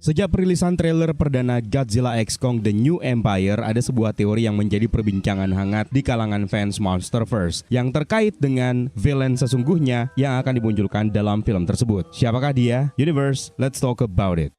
Sejak perilisan trailer perdana Godzilla x Kong The New Empire, ada sebuah teori yang menjadi perbincangan hangat di kalangan fans Monsterverse yang terkait dengan villain sesungguhnya yang akan dimunculkan dalam film tersebut. Siapakah dia? Universe, let's talk about it.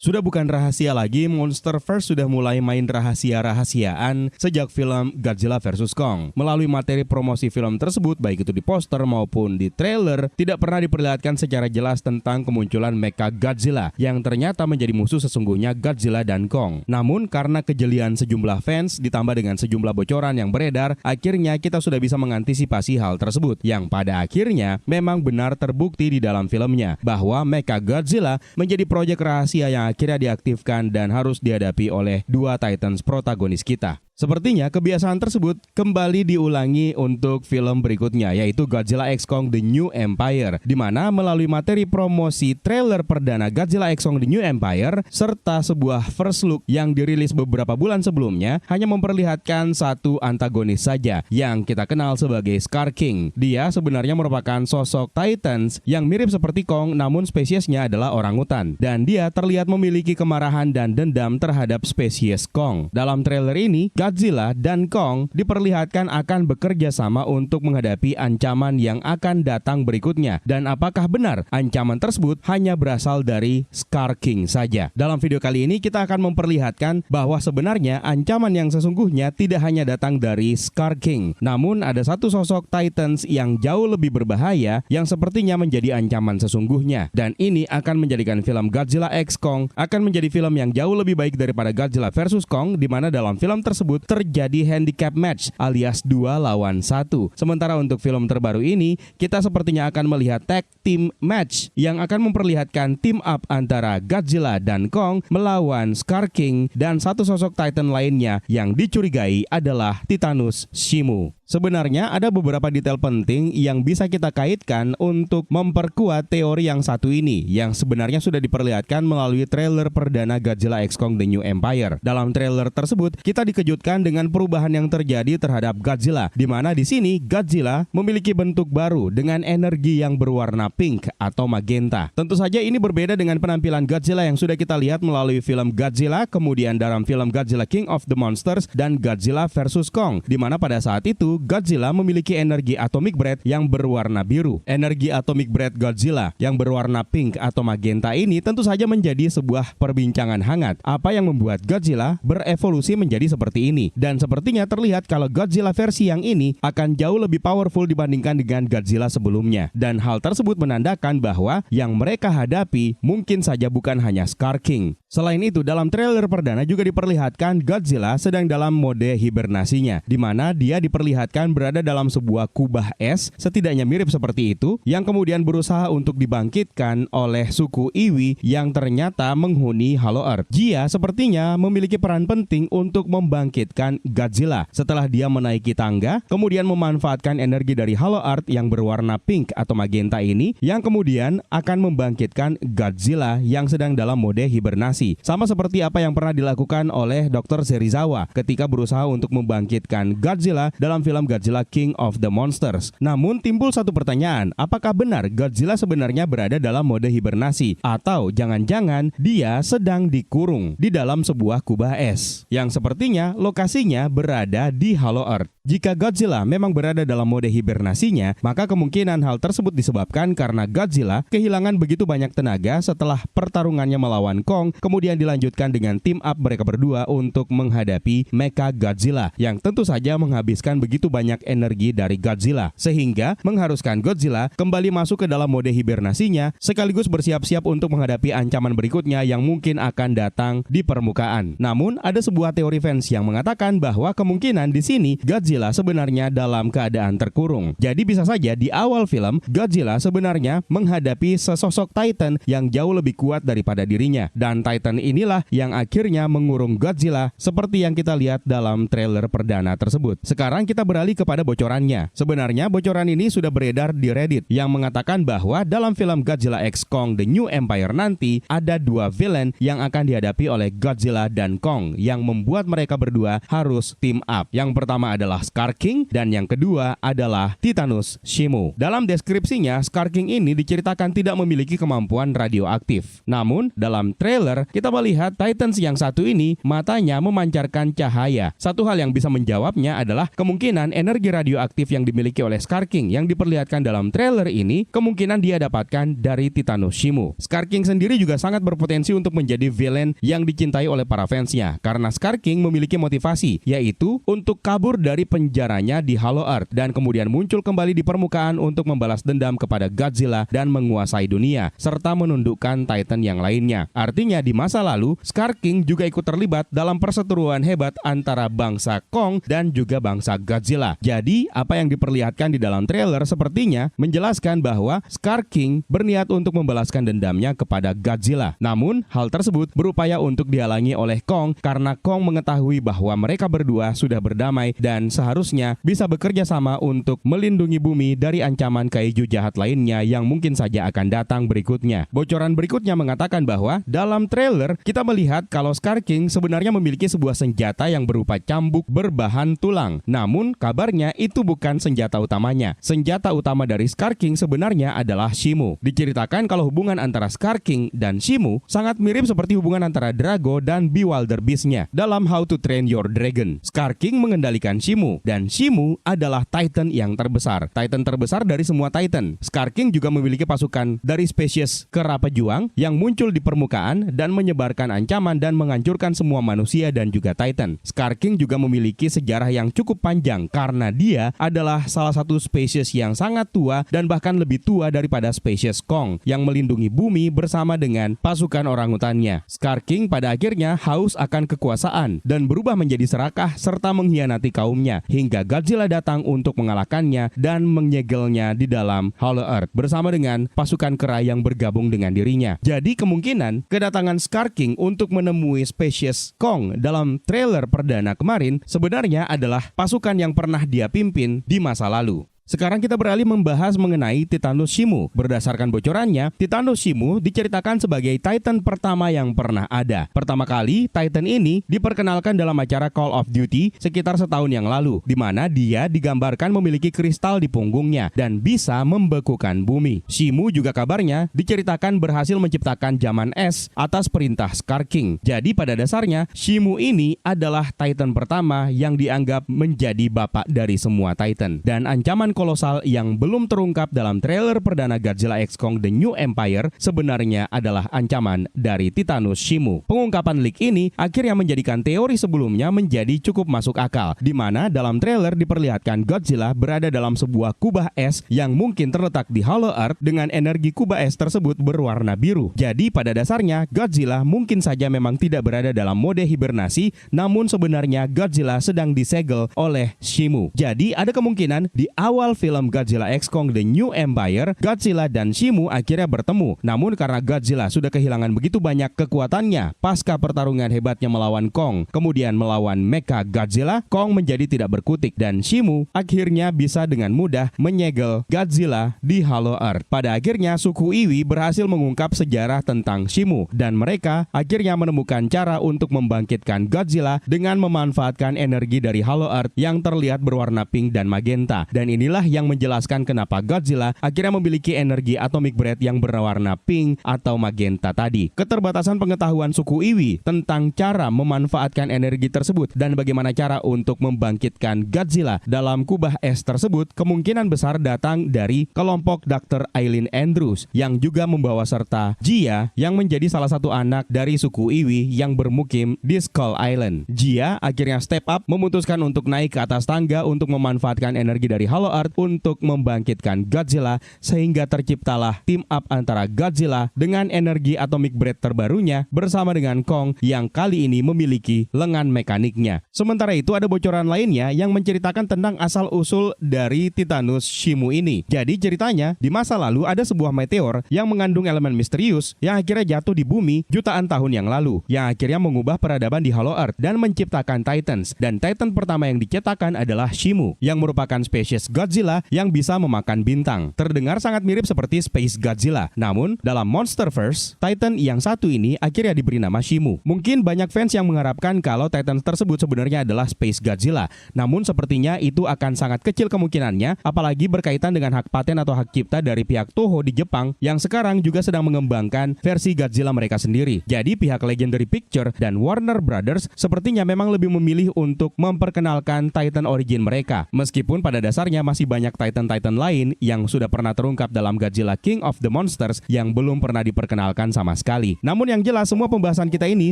Sudah bukan rahasia lagi, Monsterverse sudah mulai main rahasia-rahasiaan sejak film Godzilla vs Kong. Melalui materi promosi film tersebut, baik itu di poster maupun di trailer, tidak pernah diperlihatkan secara jelas tentang kemunculan Mecha Godzilla yang ternyata menjadi musuh sesungguhnya Godzilla dan Kong. Namun karena kejelian sejumlah fans ditambah dengan sejumlah bocoran yang beredar, akhirnya kita sudah bisa mengantisipasi hal tersebut, yang pada akhirnya memang benar terbukti di dalam filmnya bahwa Mecha Godzilla menjadi proyek rahasia yang akhirnya diaktifkan dan harus dihadapi oleh dua Titans protagonis kita. Sepertinya kebiasaan tersebut kembali diulangi untuk film berikutnya, yaitu Godzilla x Kong The New Empire, di mana melalui materi promosi trailer perdana Godzilla x Kong The New Empire serta sebuah first look yang dirilis beberapa bulan sebelumnya hanya memperlihatkan satu antagonis saja yang kita kenal sebagai Scar King. Dia sebenarnya merupakan sosok Titans yang mirip seperti Kong, namun spesiesnya adalah orangutan, dan dia terlihat memiliki kemarahan dan dendam terhadap spesies Kong. Dalam trailer ini, Godzilla dan Kong diperlihatkan akan bekerja sama untuk menghadapi ancaman yang akan datang berikutnya. Dan apakah benar ancaman tersebut hanya berasal dari Scar King saja? Dalam video kali ini kita akan memperlihatkan bahwa sebenarnya ancaman yang sesungguhnya tidak hanya datang dari Scar King, namun ada satu sosok Titans yang jauh lebih berbahaya yang sepertinya menjadi ancaman sesungguhnya. Dan ini akan menjadikan film Godzilla x Kong akan menjadi film yang jauh lebih baik daripada Godzilla vs Kong, di mana dalam film tersebut terjadi handicap match alias 2 lawan 1. Sementara untuk film terbaru ini, kita sepertinya akan melihat tag team match yang akan memperlihatkan team up antara Godzilla dan Kong melawan Scar King dan satu sosok Titan lainnya yang dicurigai adalah Titannus Shimo. Sebenarnya ada beberapa detail penting yang bisa kita kaitkan untuk memperkuat teori yang satu ini, yang sebenarnya sudah diperlihatkan melalui trailer perdana Godzilla x Kong The New Empire. Dalam trailer tersebut, kita dikejutkan dengan perubahan yang terjadi terhadap Godzilla, di mana di sini Godzilla memiliki bentuk baru dengan energi yang berwarna pink atau magenta. Tentu saja ini berbeda dengan penampilan Godzilla yang sudah kita lihat melalui film Godzilla, kemudian dalam film Godzilla King of the Monsters dan Godzilla vs Kong, di mana pada saat itu Godzilla memiliki energi atomic breath yang berwarna biru. Energi atomic breath Godzilla yang berwarna pink atau magenta ini tentu saja menjadi sebuah perbincangan hangat. Apa yang membuat Godzilla berevolusi menjadi seperti ini? Dan sepertinya terlihat kalau Godzilla versi yang ini akan jauh lebih powerful dibandingkan dengan Godzilla sebelumnya. Dan hal tersebut menandakan bahwa yang mereka hadapi mungkin saja bukan hanya Scar King. Selain itu, dalam trailer perdana juga diperlihatkan Godzilla sedang dalam mode hibernasinya, di mana dia diperlihatkan berada dalam sebuah kubah es, setidaknya mirip seperti itu, yang kemudian berusaha untuk dibangkitkan oleh suku Iwi yang ternyata menghuni Hollow Earth. Dia sepertinya memiliki peran penting untuk membangkitkan Godzilla setelah dia menaiki tangga, kemudian memanfaatkan energi dari Hollow Earth yang berwarna pink atau magenta ini, yang kemudian akan membangkitkan Godzilla yang sedang dalam mode hibernasi. Sama seperti apa yang pernah dilakukan oleh Dr. Serizawa ketika berusaha untuk membangkitkan Godzilla dalam film Godzilla King of the Monsters. Namun timbul satu pertanyaan, apakah benar Godzilla sebenarnya berada dalam mode hibernasi? Atau jangan-jangan dia sedang dikurung di dalam sebuah kubah es yang sepertinya lokasinya berada di Hollow Earth? Jika Godzilla memang berada dalam mode hibernasinya, maka kemungkinan hal tersebut disebabkan karena Godzilla kehilangan begitu banyak tenaga setelah pertarungannya melawan Kong, kemudian dilanjutkan dengan team up mereka berdua untuk menghadapi Mecha Godzilla yang tentu saja menghabiskan begitu banyak energi dari Godzilla, sehingga mengharuskan Godzilla kembali masuk ke dalam mode hibernasinya sekaligus bersiap-siap untuk menghadapi ancaman berikutnya yang mungkin akan datang di permukaan. Namun ada sebuah teori fans yang mengatakan bahwa kemungkinan di sini Godzilla sebenarnya dalam keadaan terkurung. Jadi bisa saja di awal film Godzilla sebenarnya menghadapi sesosok Titan yang jauh lebih kuat daripada dirinya, dan Titan inilah yang akhirnya mengurung Godzilla seperti yang kita lihat dalam trailer perdana tersebut. Sekarang kita beralih kepada bocorannya. Sebenarnya bocoran ini sudah beredar di Reddit yang mengatakan bahwa dalam film Godzilla x Kong The New Empire nanti ada dua villain yang akan dihadapi oleh Godzilla dan Kong yang membuat mereka berdua harus team up. Yang pertama adalah Scar King dan yang kedua adalah Titanus Shimu. Dalam deskripsinya, Scar King ini diceritakan tidak memiliki kemampuan radioaktif. Namun, dalam trailer kita melihat Titans yang satu ini matanya memancarkan cahaya. Satu hal yang bisa menjawabnya adalah kemungkinan energi radioaktif yang dimiliki oleh Scar King yang diperlihatkan dalam trailer ini kemungkinan dia dapatkan dari Titanus Shimu. Scar King sendiri juga sangat berpotensi untuk menjadi villain yang dicintai oleh para fansnya karena Scar King memiliki motivasi, yaitu untuk kabur dari penjaranya di Hollow Earth dan kemudian muncul kembali di permukaan untuk membalas dendam kepada Godzilla dan menguasai dunia serta menundukkan Titan yang lainnya. Artinya di masa lalu Scar King juga ikut terlibat dalam perseteruan hebat antara bangsa Kong dan juga bangsa Godzilla. Jadi apa yang diperlihatkan di dalam trailer sepertinya menjelaskan bahwa Scar King berniat untuk membalaskan dendamnya kepada Godzilla. Namun hal tersebut berupaya untuk dihalangi oleh Kong karena Kong mengetahui bahwa mereka berdua sudah berdamai dan seharusnya bisa bekerja sama untuk melindungi bumi dari ancaman kaiju jahat lainnya yang mungkin saja akan datang berikutnya. Bocoran berikutnya mengatakan bahwa dalam trailer kita melihat kalau Scar King sebenarnya memiliki sebuah senjata yang berupa cambuk berbahan tulang. Namun kabarnya itu bukan senjata utamanya. Senjata utama dari Scar King sebenarnya adalah Shimu. Diceritakan kalau hubungan antara Scar King dan Shimu sangat mirip seperti hubungan antara Drago dan Bewilder Beast-nya dalam How to Train Your Dragon. Scar King mengendalikan Shimu dan Shimu adalah Titan yang terbesar. Titan terbesar dari semua Titan. Scar King juga memiliki pasukan dari spesies kera pejuang yang muncul di permukaan dan menyebarkan ancaman dan menghancurkan semua manusia dan juga Titan. Scar King juga memiliki sejarah yang cukup panjang karena dia adalah salah satu spesies yang sangat tua dan bahkan lebih tua daripada spesies Kong yang melindungi bumi bersama dengan pasukan orangutannya. Scar King pada akhirnya haus akan kekuasaan dan berubah menjadi serakah serta mengkhianati kaumnya hingga Godzilla datang untuk mengalahkannya dan menyegelnya di dalam Hollow Earth bersama dengan pasukan kera yang bergabung dengan dirinya. Jadi kemungkinan kedatangan Scar King untuk menemui spesies Kong dalam trailer perdana kemarin sebenarnya adalah pasukan yang pernah dia pimpin di masa lalu. Sekarang kita beralih membahas mengenai Titanus Shimu. Berdasarkan bocorannya, Titanus Shimu diceritakan sebagai Titan pertama yang pernah ada. Pertama kali, Titan ini diperkenalkan dalam acara Call of Duty sekitar setahun yang lalu, di mana dia digambarkan memiliki kristal di punggungnya dan bisa membekukan bumi. Shimu juga kabarnya diceritakan berhasil menciptakan zaman es atas perintah Scar King. Jadi pada dasarnya, Shimu ini adalah Titan pertama yang dianggap menjadi bapak dari semua Titan. Dan ancaman kolosal yang belum terungkap dalam trailer perdana Godzilla x Kong The New Empire sebenarnya adalah ancaman dari Titanus Shimu. Pengungkapan leak ini akhirnya menjadikan teori sebelumnya menjadi cukup masuk akal, di mana dalam trailer diperlihatkan Godzilla berada dalam sebuah kubah es yang mungkin terletak di Hollow Earth dengan energi kubah es tersebut berwarna biru. Jadi pada dasarnya Godzilla mungkin saja memang tidak berada dalam mode hibernasi, namun sebenarnya Godzilla sedang disegel oleh Shimu. Jadi ada kemungkinan di awal film Godzilla x Kong The New Empire, Godzilla dan Shimu akhirnya bertemu. Namun karena Godzilla sudah kehilangan begitu banyak kekuatannya pasca pertarungan hebatnya melawan Kong, kemudian melawan Mecha Godzilla, Kong menjadi tidak berkutik dan Shimu akhirnya bisa dengan mudah menyegel Godzilla di Hollow Earth. Pada akhirnya suku Iwi berhasil mengungkap sejarah tentang Shimu dan mereka akhirnya menemukan cara untuk membangkitkan Godzilla dengan memanfaatkan energi dari Hollow Earth yang terlihat berwarna pink dan magenta. Dan inilah yang menjelaskan kenapa Godzilla akhirnya memiliki energi atomic breath yang berwarna pink atau magenta tadi. Keterbatasan pengetahuan suku Iwi tentang cara memanfaatkan energi tersebut dan bagaimana cara untuk membangkitkan Godzilla dalam kubah es tersebut kemungkinan besar datang dari kelompok Dr. Eileen Andrews yang juga membawa serta Jia yang menjadi salah satu anak dari suku Iwi yang bermukim di Skull Island. Jia akhirnya step up memutuskan untuk naik ke atas tangga untuk memanfaatkan energi dari Hollow Earth Hollow Earth untuk membangkitkan Godzilla, sehingga terciptalah team up antara Godzilla dengan energi atomic breath terbarunya bersama dengan Kong yang kali ini memiliki lengan mekaniknya. Sementara itu ada bocoran lainnya yang menceritakan tentang asal-usul dari Titanus Shimu ini. Jadi ceritanya, di masa lalu ada sebuah meteor yang mengandung elemen misterius yang akhirnya jatuh di bumi jutaan tahun yang lalu, yang akhirnya mengubah peradaban di Hollow Earth dan menciptakan Titans. Dan Titan pertama yang diciptakan adalah Shimu, yang merupakan spesies Godzilla yang bisa memakan bintang. Terdengar sangat mirip seperti Space Godzilla. Namun, dalam Monsterverse, Titan yang satu ini akhirnya diberi nama Shimu. Mungkin banyak fans yang mengharapkan kalau Titan tersebut sebenarnya adalah Space Godzilla. Namun sepertinya itu akan sangat kecil kemungkinannya, apalagi berkaitan dengan hak paten atau hak cipta dari pihak Toho di Jepang yang sekarang juga sedang mengembangkan versi Godzilla mereka sendiri. Jadi pihak Legendary Picture dan Warner Brothers sepertinya memang lebih memilih untuk memperkenalkan Titan origin mereka. Meskipun pada dasarnya masih banyak Titan-Titan lain yang sudah pernah terungkap dalam Godzilla King of the Monsters yang belum pernah diperkenalkan sama sekali. Namun yang jelas semua pembahasan kita ini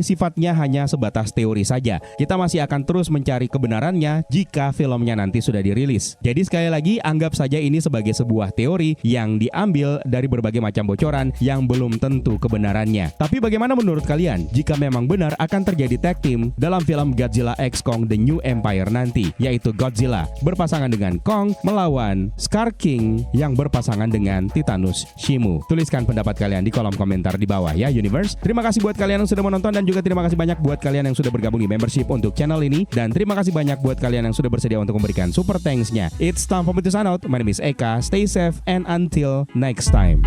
sifatnya hanya sebatas teori saja. Kita masih akan terus mencari kebenarannya jika filmnya nanti sudah dirilis. Jadi sekali lagi anggap saja ini sebagai sebuah teori yang diambil dari berbagai macam bocoran yang belum tentu kebenarannya. Tapi bagaimana menurut kalian jika memang benar akan terjadi tag team dalam film Godzilla x Kong The New Empire nanti, yaitu Godzilla berpasangan dengan Kong melawan Scar King yang berpasangan dengan Titanus Shimu? Tuliskan pendapat kalian di kolom komentar di bawah ya Universe. Terima kasih buat kalian yang sudah menonton dan juga terima kasih banyak buat kalian yang sudah bergabung di membership untuk channel ini, dan terima kasih banyak buat kalian yang sudah bersedia untuk memberikan super thanks-nya. It's time for me to sign out. My name is Eka. Stay safe and until next time.